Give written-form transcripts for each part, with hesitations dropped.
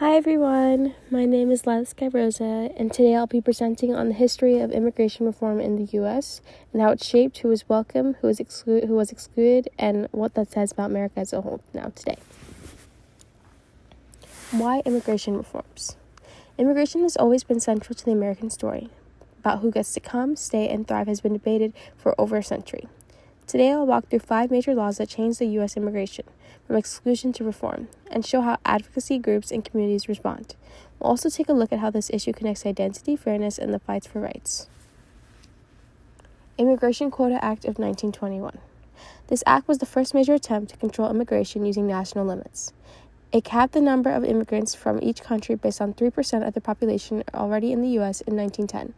Hi everyone, my name is Liza Skyrosa, and today I'll be presenting on the history of immigration reform in the U.S. and how it shaped who was welcome, who was excluded, and what that says about America as a whole now today. Why immigration reforms? Immigration has always been central to the American story. About who gets to come, stay, and thrive has been debated for over a century. Today I'll walk through 5 major laws that changed the U.S. immigration, from exclusion to reform, and show how advocacy groups and communities respond. We'll also take a look at how this issue connects identity, fairness, and the fights for rights. Immigration Quota Act of 1921. This act was the first major attempt to control immigration using national limits. It capped the number of immigrants from each country based on 3% of the population already in the U.S. in 1910.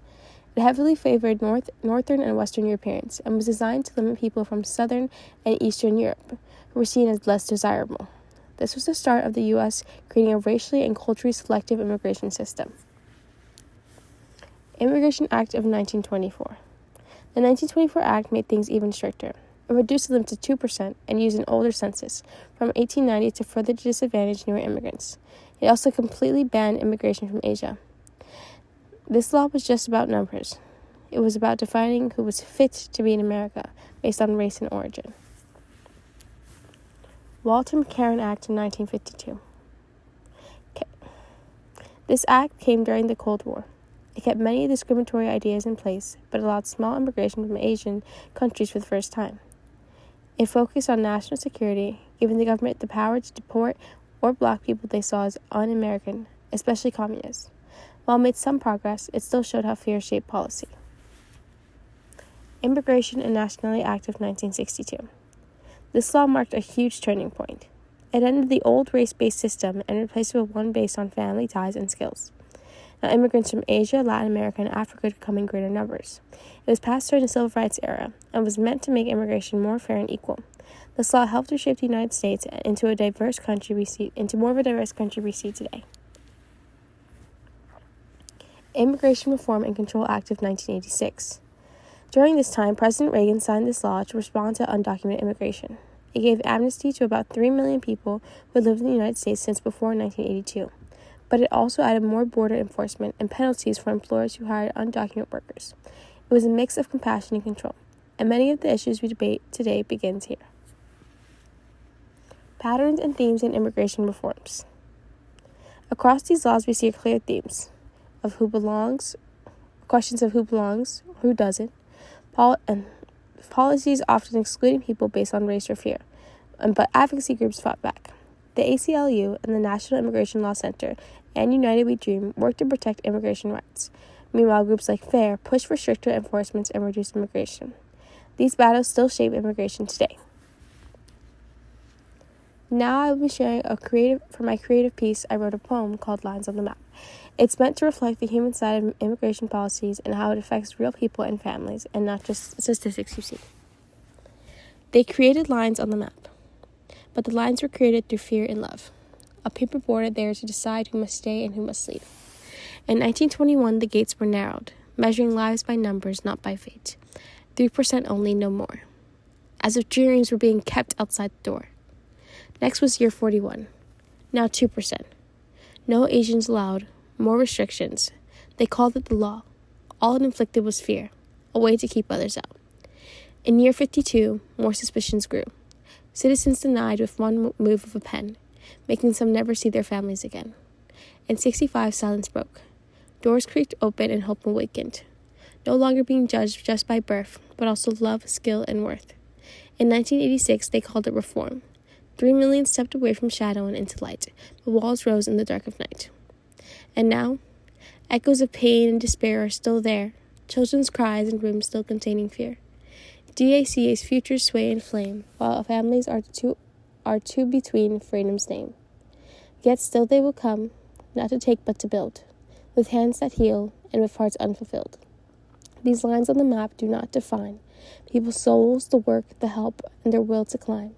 It heavily favored Northern and Western Europeans and was designed to limit people from Southern and Eastern Europe, who were seen as less desirable. This was the start of the U.S. creating a racially and culturally selective immigration system. Immigration Act of 1924. The 1924 Act made things even stricter. It reduced the limit to 2% and used an older census from 1890 to further disadvantage newer immigrants. It also completely banned immigration from Asia. This law was just about numbers. It was about defining who was fit to be in America based on race and origin. Walter McCarran Act of 1952. This act came during the Cold War. It kept many discriminatory ideas in place, but allowed small immigration from Asian countries for the first time. It focused on national security, giving the government the power to deport or block people they saw as un-American, especially communists. While it made some progress, it still showed how fear shaped policy. Immigration and Nationality Act of 1962. This law marked a huge turning point. It ended the old race-based system and replaced it with one based on family ties and skills. Now, immigrants from Asia, Latin America, and Africa could come in greater numbers. It was passed during the Civil Rights era and was meant to make immigration more fair and equal. This law helped reshape the United States into more of a diverse country we see today. Immigration Reform and Control Act of 1986. During this time, President Reagan signed this law to respond to undocumented immigration. It gave amnesty to about 3 million people who had lived in the United States since before 1982. But it also added more border enforcement and penalties for employers who hired undocumented workers. It was a mix of compassion and control, and many of the issues we debate today begins here. Patterns and themes in immigration reforms. Across these laws, we see clear themes of who belongs, questions of who belongs, who doesn't, and policies often excluding people based on race or fear, but advocacy groups fought back. The ACLU and the National Immigration Law Center and United We Dream worked to protect immigration rights. Meanwhile, groups like FAIR pushed for stricter enforcement and reduced immigration. These battles still shape immigration today. Now I will be sharing for my creative piece. I wrote a poem called Lines on the Map. It's meant to reflect the human side of immigration policies and how it affects real people and families, and not just statistics you see. They created lines on the map, but the lines were created through fear and love. A paper border there to decide who must stay and who must leave. In 1921, the gates were narrowed, measuring lives by numbers, not by fate. 3% only, no more. As if dreams were being kept outside the door. Next was year 41. Now 2%. No Asians allowed, more restrictions. They called it the law. All it inflicted was fear, a way to keep others out. In year 52, more suspicions grew. Citizens denied with one move of a pen, making some never see their families again. In 65, silence broke. Doors creaked open and hope awakened. No longer being judged just by birth, but also love, skill, and worth. In 1986, they called it reform. 3 million stepped away from shadow and into light, but walls rose in the dark of night. And now, echoes of pain and despair are still there, children's cries in rooms still containing fear. DACA's futures sway and flame, while families are two between freedom's name. Yet still they will come, not to take but to build, with hands that heal and with hearts unfulfilled. These lines on the map do not define people's souls, the work, the help, and their will to climb.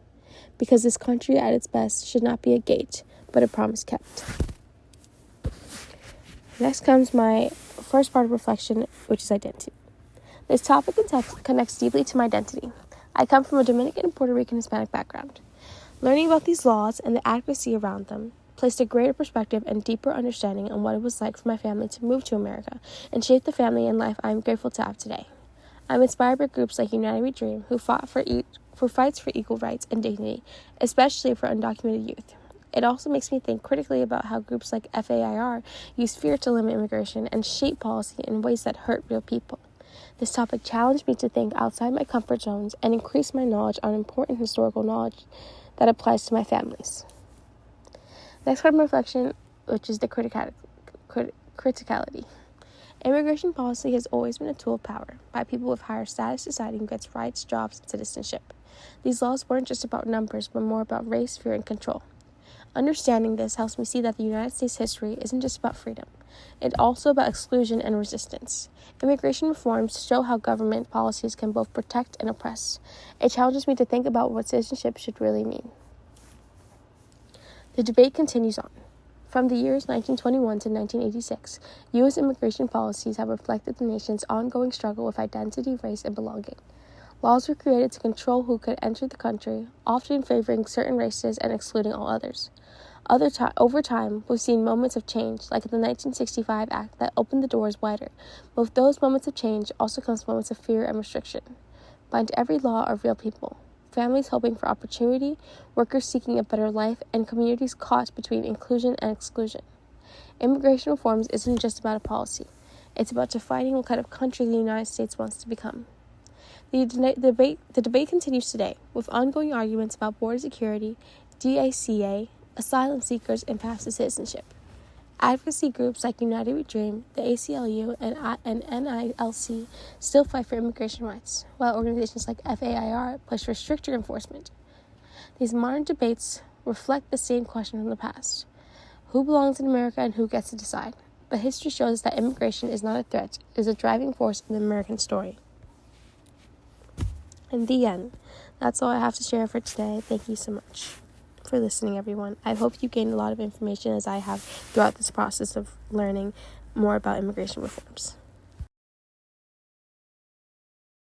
Because this country at its best should not be a gate, but a promise kept. Next comes my first part of reflection, which is identity. This topic connects deeply to my identity. I come from a Dominican and Puerto Rican Hispanic background. Learning about these laws and the advocacy around them placed a greater perspective and deeper understanding on what it was like for my family to move to America and shape the family and life I am grateful to have today. I'm inspired by groups like United We Dream, who fights for equal rights and dignity, especially for undocumented youth. It also makes me think critically about how groups like FAIR use fear to limit immigration and shape policy in ways that hurt real people. This topic challenged me to think outside my comfort zones and increase my knowledge on important historical knowledge that applies to my families. Next part of my reflection, which is the criticality. Immigration policy has always been a tool of power by people with higher status deciding who gets rights, jobs, and citizenship. These laws weren't just about numbers, but more about race, fear, and control. Understanding this helps me see that the United States history isn't just about freedom. It's also about exclusion and resistance. Immigration reforms show how government policies can both protect and oppress. It challenges me to think about what citizenship should really mean. The debate continues on. From the years 1921 to 1986, U.S. immigration policies have reflected the nation's ongoing struggle with identity, race, and belonging. Laws were created to control who could enter the country, often favoring certain races and excluding all others. Over time, we've seen moments of change, like the 1965 Act that opened the doors wider. But with those moments of change also comes moments of fear and restriction. Behind every law are real people. Families hoping for opportunity, workers seeking a better life, and communities caught between inclusion and exclusion. Immigration reforms isn't just about a policy. It's about defining what kind of country the United States wants to become. The debate continues today, with ongoing arguments about border security, DACA, asylum seekers, and paths to citizenship. Advocacy groups like United We Dream, the ACLU, and NILC still fight for immigration rights, while organizations like FAIR push for stricter enforcement. These modern debates reflect the same question from the past: who belongs in America and who gets to decide? But history shows us that immigration is not a threat, it is a driving force in the American story. In the end, that's all I have to share for today. Thank you so much for listening, everyone. I hope you gained a lot of information as I have throughout this process of learning more about immigration reforms.